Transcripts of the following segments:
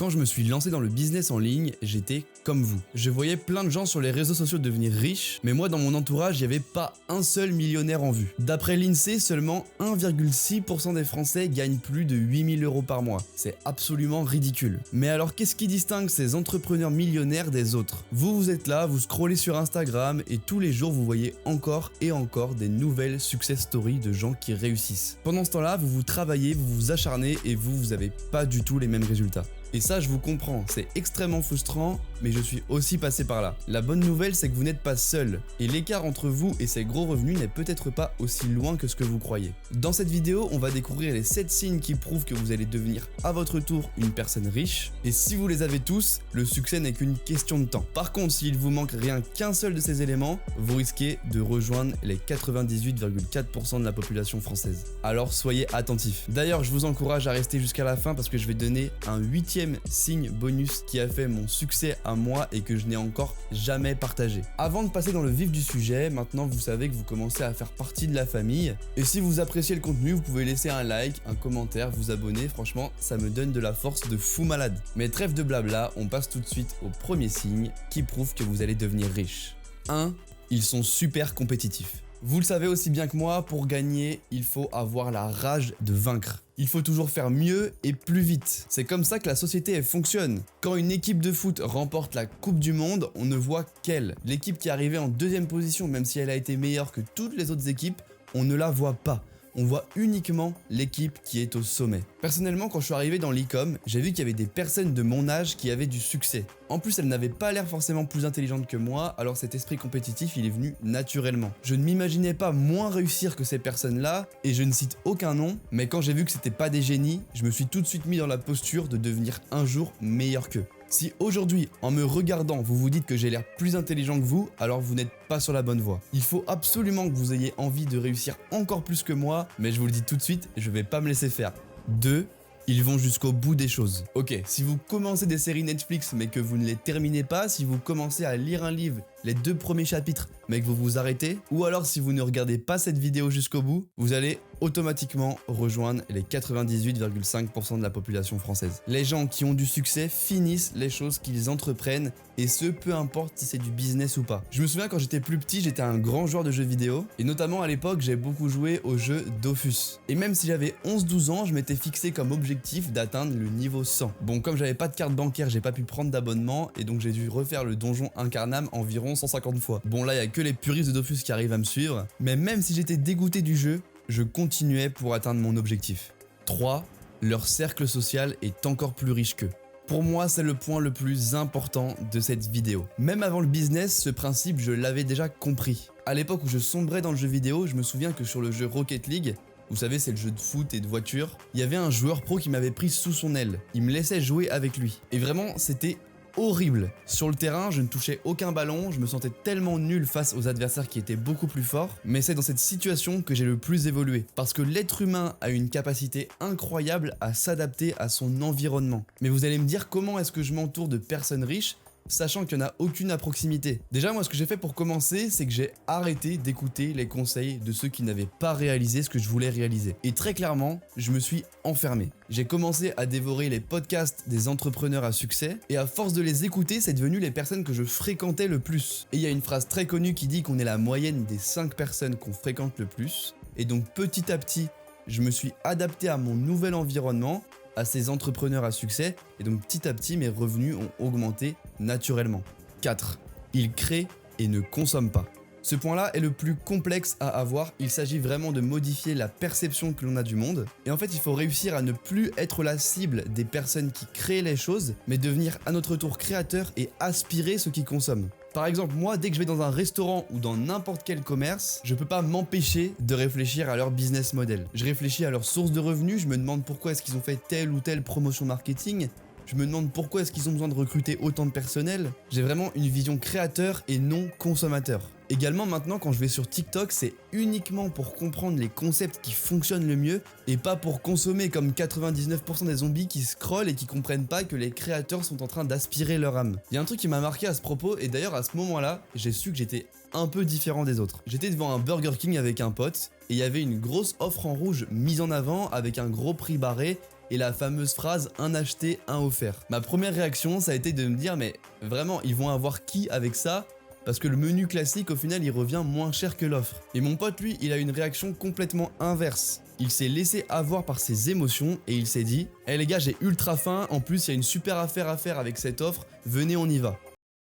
Quand je me suis lancé dans le business en ligne, j'étais comme vous. Je voyais plein de gens sur les réseaux sociaux devenir riches, mais moi dans mon entourage, il n'y avait pas un seul millionnaire en vue. D'après l'INSEE, seulement 1,6% des Français gagnent plus de 8000 € par mois. C'est absolument ridicule. Mais alors qu'est-ce qui distingue ces entrepreneurs millionnaires des autres? Vous êtes là, vous scrollez sur Instagram et tous les jours vous voyez encore et encore des nouvelles success stories de gens qui réussissent. Pendant ce temps-là, vous travaillez, vous vous acharnez et vous n'avez pas du tout les mêmes résultats. Et ça, je vous comprends, c'est extrêmement frustrant, mais je suis aussi passé par là. La bonne nouvelle, c'est que vous n'êtes pas seul, et l'écart entre vous et ces gros revenus n'est peut-être pas aussi loin que ce que vous croyez. Dans cette vidéo, on va découvrir les 7 signes qui prouvent que vous allez devenir à votre tour une personne riche, et si vous les avez tous, le succès n'est qu'une question de temps. Par contre, s'il vous manque rien qu'un seul de ces éléments, vous risquez de rejoindre les 98,4% de la population française. Alors soyez attentifs. D'ailleurs, je vous encourage à rester jusqu'à la fin parce que je vais donner un 8e signe bonus qui a fait mon succès à moi et que je n'ai encore jamais partagé. Avant de passer dans le vif du sujet, maintenant vous savez que vous commencez à faire partie de la famille. Et si vous appréciez le contenu, vous pouvez laisser un like, un commentaire, vous abonner. Franchement, ça me donne de la force de fou malade. Mais trêve de blabla, on passe tout de suite au premier signe qui prouve que vous allez devenir riche. 1. Ils sont super compétitifs. Vous le savez aussi bien que moi, pour gagner, il faut avoir la rage de vaincre. Il faut toujours faire mieux et plus vite. C'est comme ça que la société elle fonctionne. Quand une équipe de foot remporte la Coupe du Monde, on ne voit qu'elle. L'équipe qui est arrivée en deuxième position, même si elle a été meilleure que toutes les autres équipes, on ne la voit pas. On voit uniquement l'équipe qui est au sommet. Personnellement, quand je suis arrivé dans l'e-com, j'ai vu qu'il y avait des personnes de mon âge qui avaient du succès. En plus, elles n'avaient pas l'air forcément plus intelligentes que moi, alors cet esprit compétitif, il est venu naturellement. Je ne m'imaginais pas moins réussir que ces personnes-là, et je ne cite aucun nom, mais quand j'ai vu que c'était pas des génies, je me suis tout de suite mis dans la posture de devenir un jour meilleur qu'eux. Si aujourd'hui, en me regardant, vous vous dites que j'ai l'air plus intelligent que vous, alors vous n'êtes pas sur la bonne voie. Il faut absolument que vous ayez envie de réussir encore plus que moi, mais je vous le dis tout de suite, je vais pas me laisser faire. 2. Ils vont jusqu'au bout des choses. Ok, si vous commencez des séries Netflix mais que vous ne les terminez pas, si vous commencez à lire un livre, les 2 premiers chapitres, mais que vous vous arrêtez, ou alors si vous ne regardez pas cette vidéo jusqu'au bout, vous allez automatiquement rejoindre les 98,5% de la population française. Les gens qui ont du succès finissent les choses qu'ils entreprennent, et ce, peu importe si c'est du business ou pas. Je me souviens quand j'étais plus petit, j'étais un grand joueur de jeux vidéo, et notamment à l'époque, j'ai beaucoup joué au jeu Dofus. Et même si j'avais 11-12 ans, je m'étais fixé comme objectif d'atteindre le niveau 100. Bon, comme j'avais pas de carte bancaire, j'ai pas pu prendre d'abonnement, et donc j'ai dû refaire le donjon Incarnam environ 150 fois. Bon, là, il y a que les puristes de Dofus qui arrivent à me suivre, mais même si j'étais dégoûté du jeu, je continuais pour atteindre mon objectif. 3. Leur cercle social est encore plus riche qu'eux. Pour moi, c'est le point le plus important de cette vidéo. Même avant le business, ce principe, je l'avais déjà compris. À l'époque où je sombrais dans le jeu vidéo, je me souviens que sur le jeu Rocket League, vous savez, c'est le jeu de foot et de voiture, il y avait un joueur pro qui m'avait pris sous son aile. Il me laissait jouer avec lui. Et vraiment, c'était horrible. Sur le terrain, je ne touchais aucun ballon, je me sentais tellement nul face aux adversaires qui étaient beaucoup plus forts, mais c'est dans cette situation que j'ai le plus évolué, parce que l'être humain a une capacité incroyable à s'adapter à son environnement. Mais vous allez me dire comment est-ce que je m'entoure de personnes riches, sachant qu'il n'y en a aucune à proximité. Déjà, moi, ce que j'ai fait pour commencer, c'est que j'ai arrêté d'écouter les conseils de ceux qui n'avaient pas réalisé ce que je voulais réaliser. Et très clairement, je me suis enfermé. J'ai commencé à dévorer les podcasts des entrepreneurs à succès, et à force de les écouter, c'est devenu les personnes que je fréquentais le plus. Et il y a une phrase très connue qui dit qu'on est la moyenne des 5 personnes qu'on fréquente le plus. Et donc, petit à petit, je me suis adapté à mon nouvel environnement, à ces entrepreneurs à succès, et donc petit à petit mes revenus ont augmenté naturellement. 4. Ils créent et ne consomment pas. Ce point-là est le plus complexe à avoir, il s'agit vraiment de modifier la perception que l'on a du monde, et en fait il faut réussir à ne plus être la cible des personnes qui créent les choses, mais devenir à notre tour créateur et aspirer ceux qui consomment. Par exemple, moi, dès que je vais dans un restaurant ou dans n'importe quel commerce, je peux pas m'empêcher de réfléchir à leur business model. Je réfléchis à leur source de revenus, je me demande pourquoi est-ce qu'ils ont fait telle ou telle promotion marketing, je me demande pourquoi est-ce qu'ils ont besoin de recruter autant de personnel. J'ai vraiment une vision créateur et non consommateur. Également maintenant quand je vais sur TikTok, c'est uniquement pour comprendre les concepts qui fonctionnent le mieux et pas pour consommer comme 99% des zombies qui scrollent et qui comprennent pas que les créateurs sont en train d'aspirer leur âme. Il y a un truc qui m'a marqué à ce propos et d'ailleurs à ce moment-là, j'ai su que j'étais un peu différent des autres. J'étais devant un Burger King avec un pote et il y avait une grosse offre en rouge mise en avant avec un gros prix barré et la fameuse phrase « un acheté, un offert ». Ma première réaction, ça a été de me dire « mais vraiment, ils vont avoir qui avec ça ?» Parce que le menu classique, au final, il revient moins cher que l'offre. Et mon pote, lui, il a une réaction complètement inverse. Il s'est laissé avoir par ses émotions et il s'est dit « Eh les gars, j'ai ultra faim, en plus, il y a une super affaire à faire avec cette offre, venez, on y va. »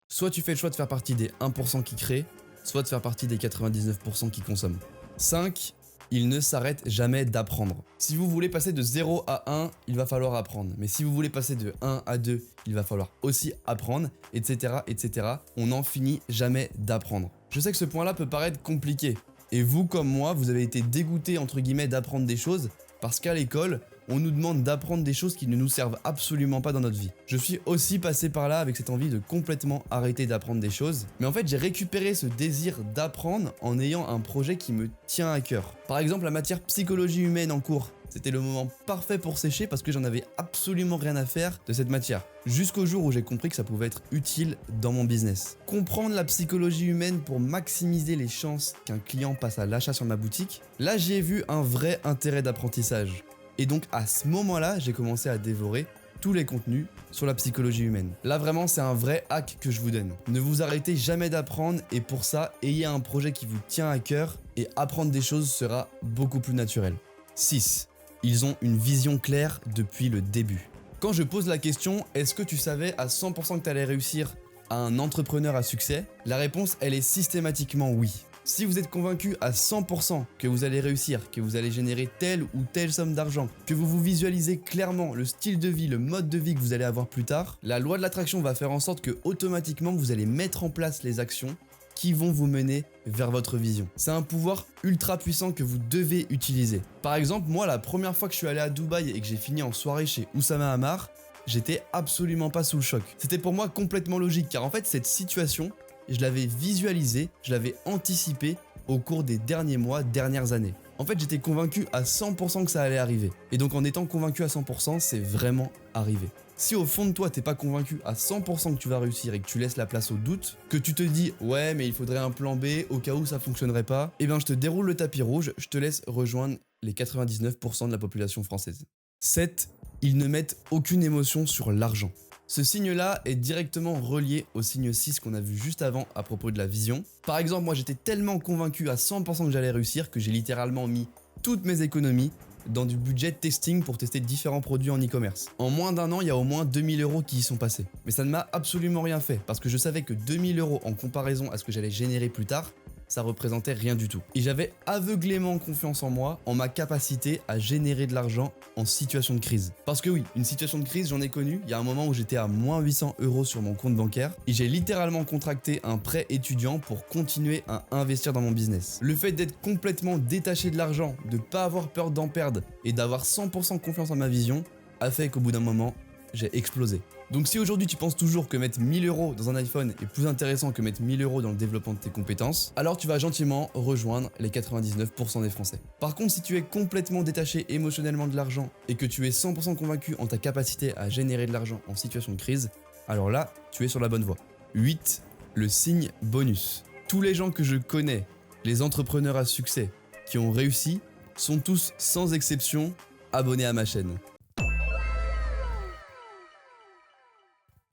Soit tu fais le choix de faire partie des 1% qui créent, soit de faire partie des 99% qui consomment. 5. Il ne s'arrête jamais d'apprendre. Si vous voulez passer de 0 à 1, il va falloir apprendre. Mais si vous voulez passer de 1 à 2, il va falloir aussi apprendre, etc., etc. On n'en finit jamais d'apprendre. Je sais que ce point-là peut paraître compliqué. Et vous, comme moi, vous avez été dégoûté, entre guillemets, d'apprendre des choses parce qu'à l'école, on nous demande d'apprendre des choses qui ne nous servent absolument pas dans notre vie. Je suis aussi passé par là avec cette envie de complètement arrêter d'apprendre des choses. Mais en fait, j'ai récupéré ce désir d'apprendre en ayant un projet qui me tient à cœur. Par exemple, la matière psychologie humaine en cours. C'était le moment parfait pour sécher parce que j'en avais absolument rien à faire de cette matière. Jusqu'au jour où j'ai compris que ça pouvait être utile dans mon business. Comprendre la psychologie humaine pour maximiser les chances qu'un client passe à l'achat sur ma boutique, là j'ai vu un vrai intérêt d'apprentissage. Et donc à ce moment-là, j'ai commencé à dévorer tous les contenus sur la psychologie humaine. Là vraiment, c'est un vrai hack que je vous donne. Ne vous arrêtez jamais d'apprendre et pour ça, ayez un projet qui vous tient à cœur et apprendre des choses sera beaucoup plus naturel. 6. Ils ont une vision claire depuis le début. Quand je pose la question « Est-ce que tu savais à 100% que tu allais réussir à un entrepreneur à succès ?» La réponse, elle est systématiquement oui. Si vous êtes convaincu à 100% que vous allez réussir, que vous allez générer telle ou telle somme d'argent, que vous vous visualisez clairement le style de vie, le mode de vie que vous allez avoir plus tard, la loi de l'attraction va faire en sorte que automatiquement vous allez mettre en place les actions qui vont vous mener vers votre vision. C'est un pouvoir ultra puissant que vous devez utiliser. Par exemple, moi, la première fois que je suis allé à Dubaï et que j'ai fini en soirée chez Oussama Ammar, j'étais absolument pas sous le choc. C'était pour moi complètement logique, car en fait, cette situation, je l'avais visualisée, je l'avais anticipée au cours des derniers mois, dernières années. En fait, j'étais convaincu à 100% que ça allait arriver. Et donc, en étant convaincu à 100%, c'est vraiment arrivé. Si au fond de toi, t'es pas convaincu à 100% que tu vas réussir et que tu laisses la place au doute, que tu te dis « ouais, mais il faudrait un plan B au cas où ça fonctionnerait pas », eh bien je te déroule le tapis rouge, je te laisse rejoindre les 99% de la population française. 7. Ils ne mettent aucune émotion sur l'argent. Ce signe-là est directement relié au signe 6 qu'on a vu juste avant à propos de la vision. Par exemple, moi j'étais tellement convaincu à 100% que j'allais réussir que j'ai littéralement mis toutes mes économies dans du budget testing pour tester différents produits en e-commerce. En moins d'un an, il y a au moins 2000 € qui y sont passés. Mais ça ne m'a absolument rien fait parce que je savais que 2000 € en comparaison à ce que j'allais générer plus tard, ça représentait rien du tout. Et j'avais aveuglément confiance en moi, en ma capacité à générer de l'argent en situation de crise. Parce que oui, une situation de crise, j'en ai connu. Il y a un moment où j'étais à moins 800 € sur mon compte bancaire et j'ai littéralement contracté un prêt étudiant pour continuer à investir dans mon business. Le fait d'être complètement détaché de l'argent, de pas avoir peur d'en perdre et d'avoir 100% confiance en ma vision a fait qu'au bout d'un moment, j'ai explosé. Donc si aujourd'hui tu penses toujours que mettre 1000 € dans un iPhone est plus intéressant que mettre 1000 € dans le développement de tes compétences, alors tu vas gentiment rejoindre les 99% des Français. Par contre, si tu es complètement détaché émotionnellement de l'argent et que tu es 100% convaincu en ta capacité à générer de l'argent en situation de crise, alors là, tu es sur la bonne voie. 8. Le signe bonus. Tous les gens que je connais, les entrepreneurs à succès qui ont réussi, sont tous sans exception abonnés à ma chaîne.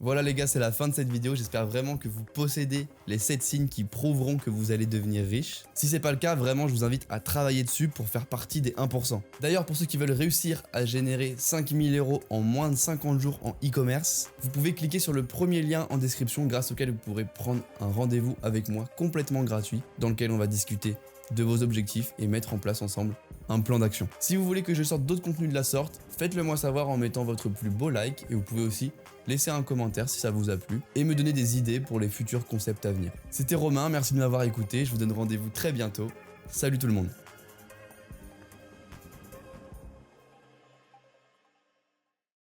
Voilà les gars, c'est la fin de cette vidéo. J'espère vraiment que vous possédez les 7 signes qui prouveront que vous allez devenir riche. Si c'est pas le cas, vraiment, je vous invite à travailler dessus pour faire partie des 1%. D'ailleurs, pour ceux qui veulent réussir à générer 5000 € en moins de 50 jours en e-commerce, vous pouvez cliquer sur le premier lien en description grâce auquel vous pourrez prendre un rendez-vous avec moi complètement gratuit dans lequel on va discuter de vos objectifs et mettre en place ensemble un plan d'action. Si vous voulez que je sorte d'autres contenus de la sorte, faites-le moi savoir en mettant votre plus beau like et vous pouvez aussi laisser un commentaire si ça vous a plu et me donner des idées pour les futurs concepts à venir. C'était Romain, merci de m'avoir écouté, je vous donne rendez-vous très bientôt. Salut tout le monde.